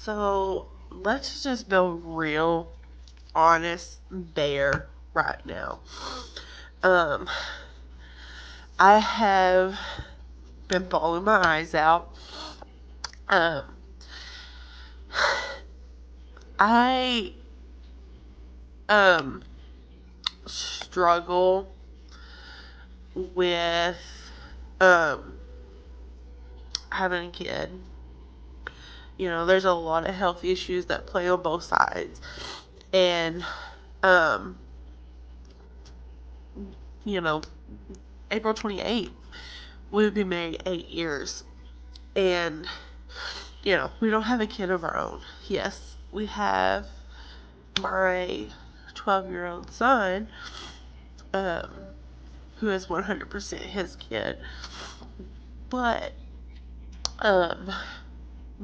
So let's just be real, honest, bare right now. Um, I have been bawling my eyes out. Um, I um struggle with um having a kid. There's a lot of health issues that play on both sides. And um, you know, April 28th, we would be married 8 years. And we don't have a kid of our own. Yes, we have my 12-year-old son, um, who is 100% his kid. But um,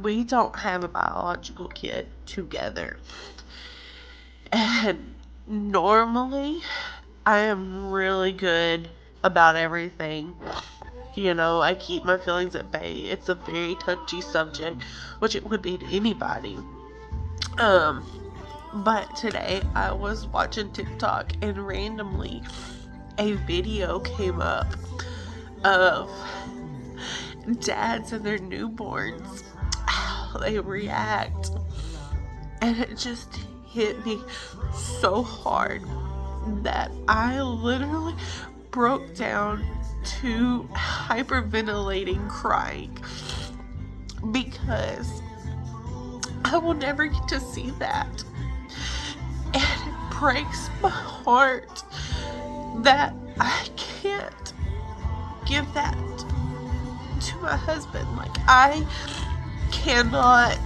we don't have a biological kid together. And normally, I am really good about everything. I keep my feelings at bay. It's a very touchy subject, which it would be to anybody. Um, but today I was watching TikTok and randomly a video came up of dads and their newborns, how they react. And it just hit me so hard that I literally broke down to hyperventilating, crying, because I will never get to see that. And it breaks my heart that I can't give that to my husband. Like, I cannot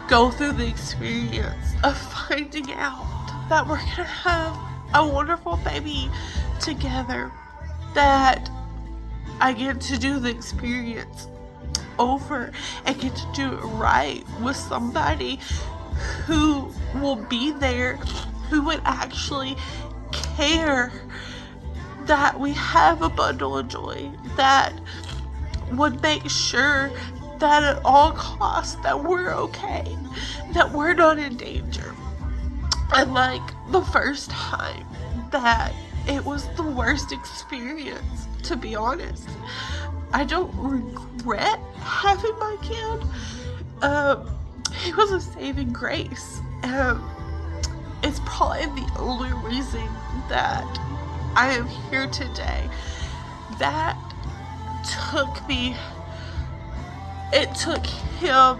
go through the experience of finding out that we're gonna have a wonderful baby together, that I get to do the experience over and get to do it right with somebody who will be there, who would actually care that we have a bundle of joy, that would make sure that at all costs that we're okay, that we're not in danger. And like the first time, that it was the worst experience, to be honest. I don't regret having my kid. He was a saving grace. It's probably the only reason that I am here today. That it took him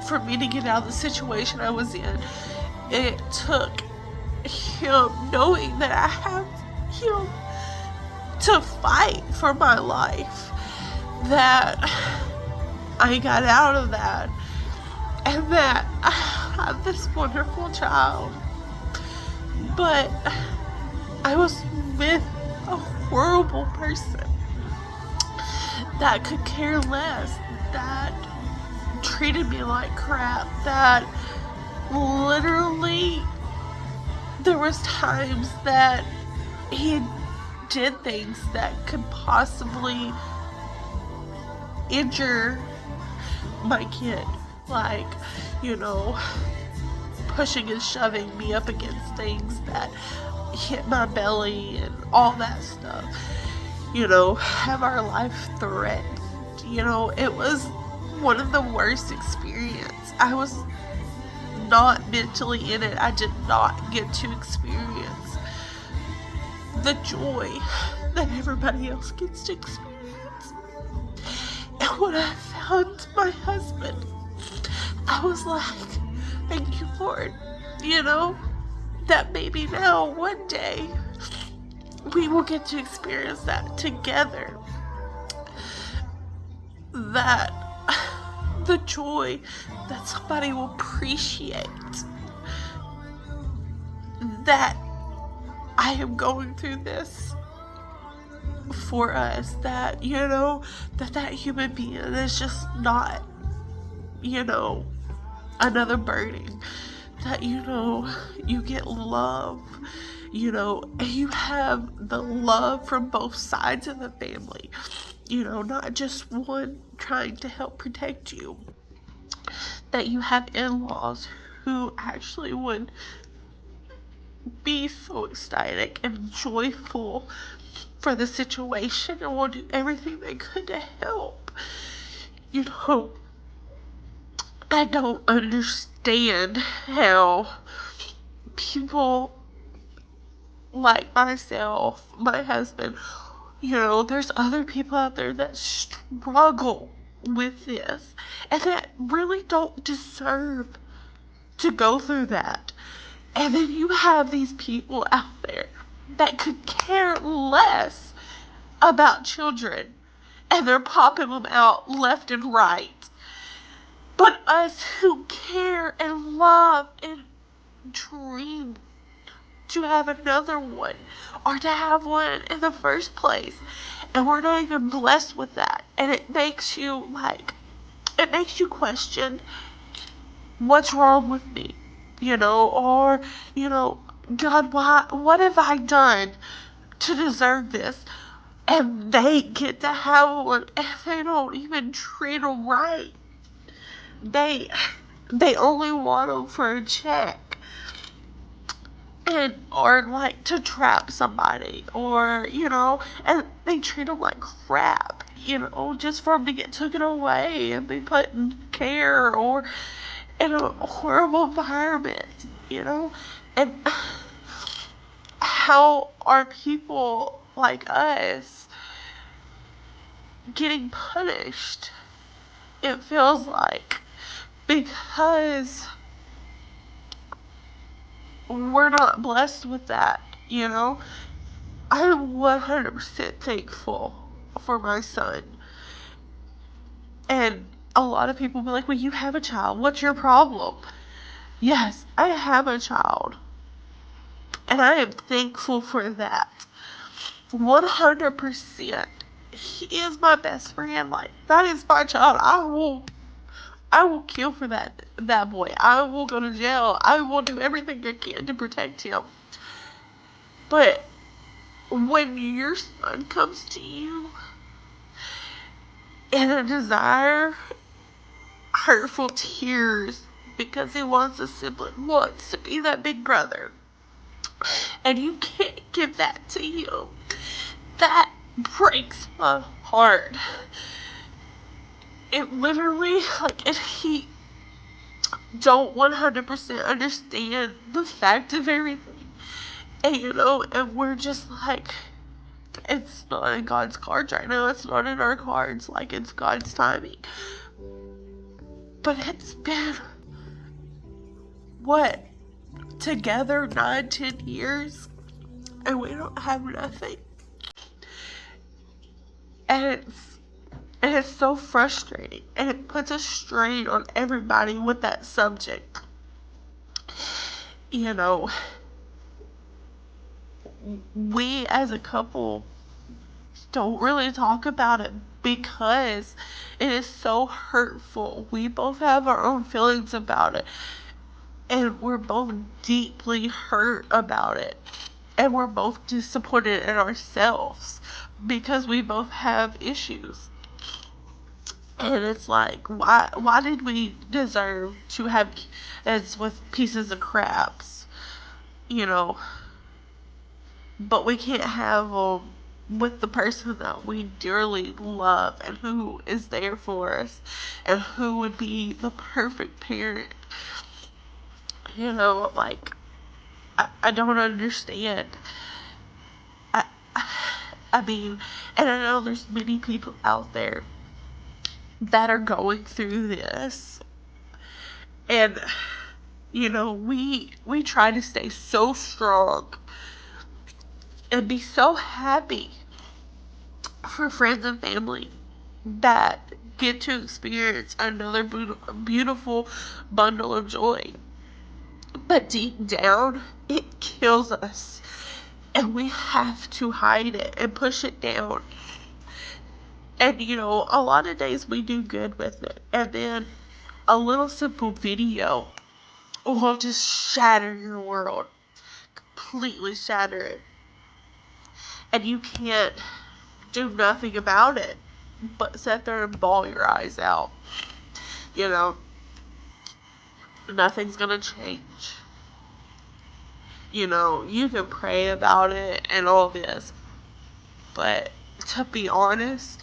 for me to get out of the situation I was in. It took him knowing that I have him to fight for my life, that I got out of that, and that I have this wonderful child. But I was with a horrible person that could care less, that treated me like crap, that literally there was times that he did things that could possibly injure my kid, like, pushing and shoving me up against things that hit my belly and all that stuff, have our life threatened. It was one of the worst experiences. I was not mentally in it. I did not get to experience the joy that everybody else gets to experience. And when I found my husband, I was like, thank you, Lord. That maybe now, one day, we will get to experience that together. That the joy that somebody will appreciate that I am going through this for us, that that human being is just not another burden, that you get love, and you have the love from both sides of the family, not just one trying to help protect you. that you have in-laws who actually would be so ecstatic and joyful for the situation and will do everything they could to help. You know, I don't understand how people like myself, my husband, there's other people out there that struggle with this and that really don't deserve to go through that. And then you have these people out there that could care less about children and they're popping them out left and right. But us who care and love and dream to have another one or to have one in the first place, and we're not even blessed with that, and it makes you question what's wrong with me, or God, what have I done to deserve this? And they get to have one and they don't even treat them right. They only want them for a check. Or like to trap somebody, or and they treat them like crap, just for them to get taken away and be put in care or in a horrible environment, and how are people like us getting punished? It feels like because we're not blessed with that, I'm 100% thankful for my son. And a lot of people be like, well, you have a child. What's your problem? Yes, I have a child. And I am thankful for that. 100%. He is my best friend. Like, that is my child. I will kill for that boy. I will go to jail. I will do everything I can to protect him. But when your son comes to you in a desire, hurtful tears, because he wants a sibling, wants to be that big brother, and you can't give that to him, that breaks my heart. It literally, and he don't 100% understand the fact of everything. And and we're just like, it's not in God's cards right now. It's not in our cards. Like, it's God's timing. But it's been, what, together 9-10 years, and we don't have nothing. And it's so frustrating, and it puts a strain on everybody with that subject. We as a couple don't really talk about it because it is so hurtful. We both have our own feelings about it, and we're both deeply hurt about it, and we're both disappointed in ourselves because we both have issues. And it's like, why did we deserve to have kids with pieces of craps, but we can't have them with the person that we dearly love and who is there for us and who would be the perfect parent. Like, I don't understand. I, I mean, and I know there's many people out there that are going through this. And, we try to stay so strong and be so happy for friends and family that get to experience another beautiful bundle of joy. But deep down, it kills us. And we have to hide it and push it down. And, a lot of days we do good with it. And then a little simple video will just shatter your world. Completely shatter it. And you can't do nothing about it but sit there and bawl your eyes out. nothing's gonna change. You know, you can pray about it and all this, but to be honest,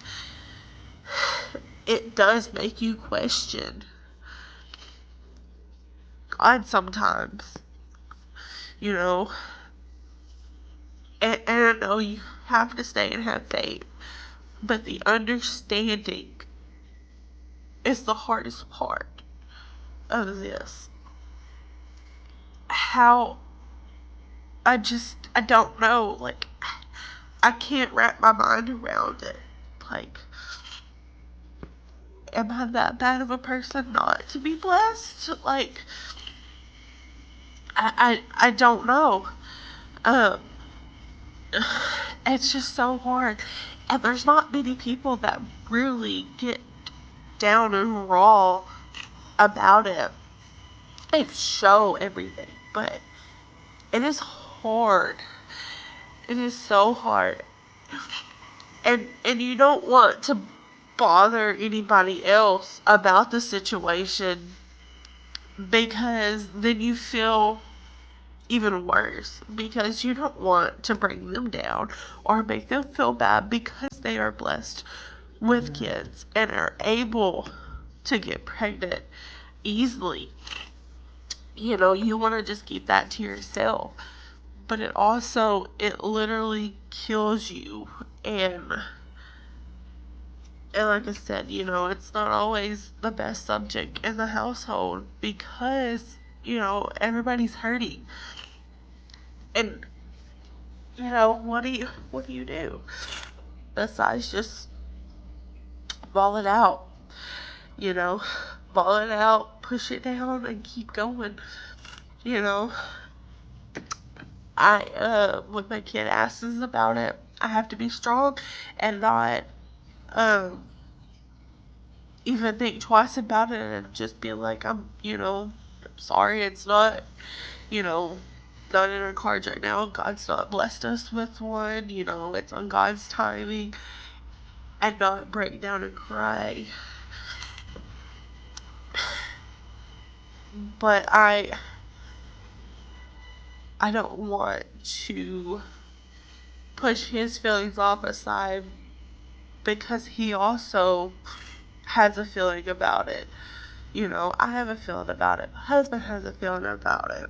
it does make you question God sometimes, you know. And I know you have to stay and have faith, but the understanding is the hardest part of this. How I don't know, like, I can't wrap my mind around it. Like, am I that bad of a person not to be blessed? Like, I don't know. Um, it's just so hard. And there's not many people that really get down and raw about it. They show everything, but it is hard. It is so hard. And you don't want to bother anybody else about the situation, because then you feel even worse, because you don't want to bring them down or make them feel bad because they are blessed with kids and are able to get pregnant easily. You know, you want to just keep that to yourself, but it literally kills you. And like I said, you know, it's not always the best subject in the household, because, you know, everybody's hurting. And, you know, what do you do besides just ball it out? You know, ball it out, push it down, and keep going. You know, when my kid asks us about it, I have to be strong and not, um, even think twice about it, and just be like, I'm sorry, it's not, you know, not in our cards right now. God's not blessed us with one, you know, it's on God's timing, and not break down and cry. But I don't want to push his feelings off aside, because he also has a feeling about it. You know, I have a feeling about it. My husband has a feeling about it.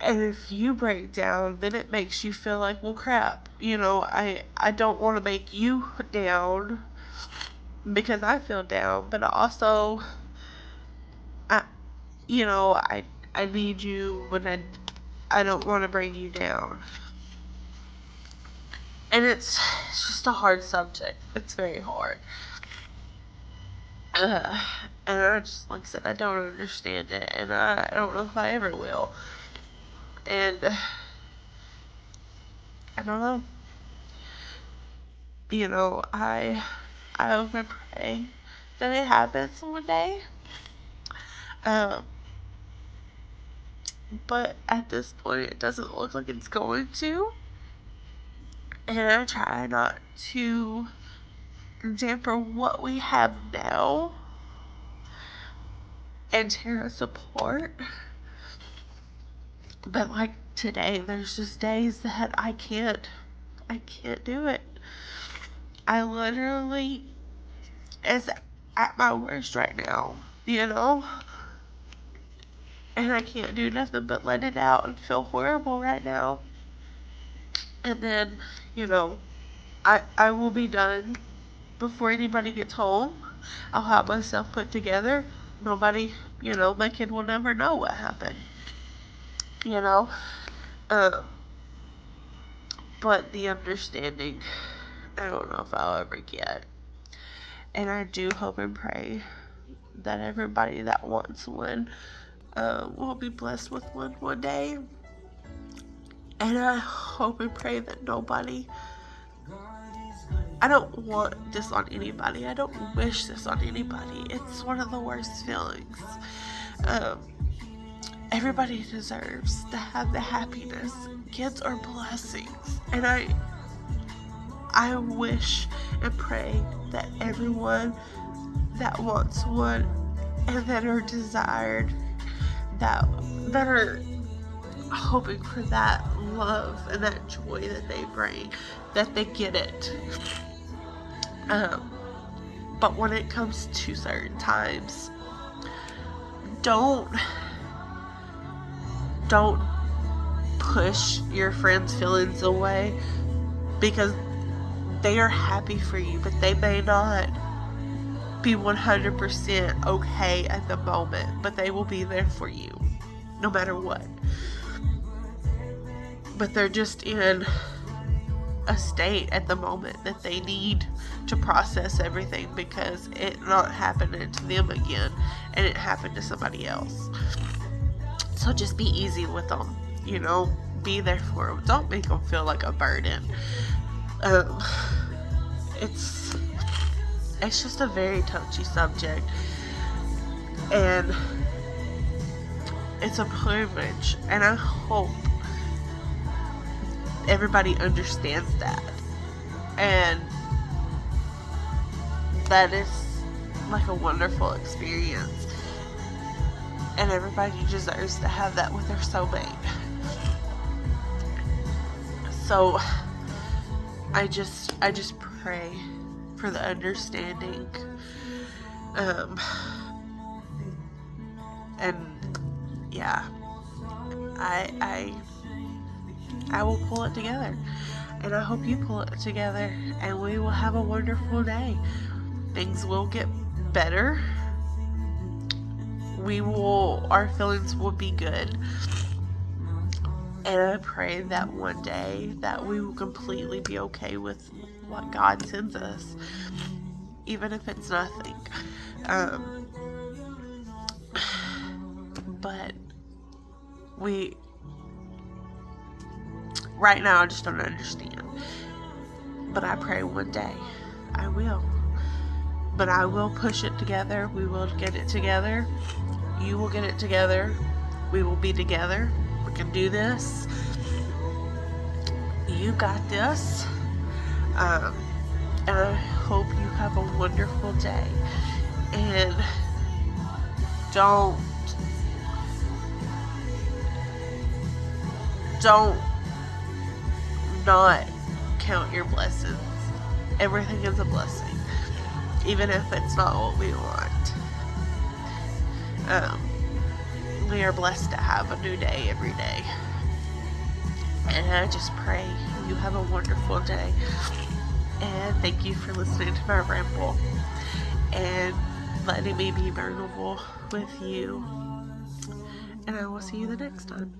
And if you break down, then it makes you feel like, well, crap. You know, I don't want to make you down because I feel down, but also, I, I need you, but I don't want to bring you down. And it's just a hard subject. It's very hard. Uh, and I just, like I said, I don't understand it, and I don't know if I ever will. And I don't know. You know, I hope and pray that it happens one day. Um, but at this point, it doesn't look like it's going to. And I try not to damper what we have now and tear us apart. But like today, there's just days that I can't do it. I literally is at my worst right now, you know? And I can't do nothing but let it out and feel horrible right now. And then, you know, I will be done before anybody gets home. I'll have myself put together. Nobody, my kid will never know what happened. You know? Um, but the understanding, I don't know if I'll ever get. And I do hope and pray that everybody that wants one will be blessed with one day. And I hope and pray that I don't want this on anybody. I don't wish this on anybody. It's one of the worst feelings. Everybody deserves to have the happiness. Kids are blessings. And I wish and pray that everyone that wants one and that are desired, that are hoping for that love and that joy that they bring, that they get it. But when it comes to certain times, don't push your friends' feelings away, because they are happy for you, but they may not be 100% okay at the moment, but they will be there for you no matter what. But they're just in a state at the moment that they need to process everything, because it not happening to them again, and it happened to somebody else. So just be easy with them, be there for them. Don't make them feel like a burden. It's just a very touchy subject, and it's a privilege, and I hope everybody understands that, and that is like a wonderful experience, and everybody deserves to have that with their soulmate. So I just pray for the understanding, and yeah, I will pull it together, and I hope you pull it together, and we will have a wonderful day. Things will get better. Our feelings will be good, and I pray that one day that we will completely be okay with what God sends us, even if it's nothing. But right now I just don't understand. But I pray one day I will. But I will push it together. We will get it together. You will get it together. We will be together. We can do this. You got this. And I hope you have a wonderful day. And don't not count your blessings. Everything is a blessing, even if it's not what we want. We are blessed to have a new day every day. And I just pray you have a wonderful day. And thank you for listening to my ramble and letting me be vulnerable with you. And I will see you the next time.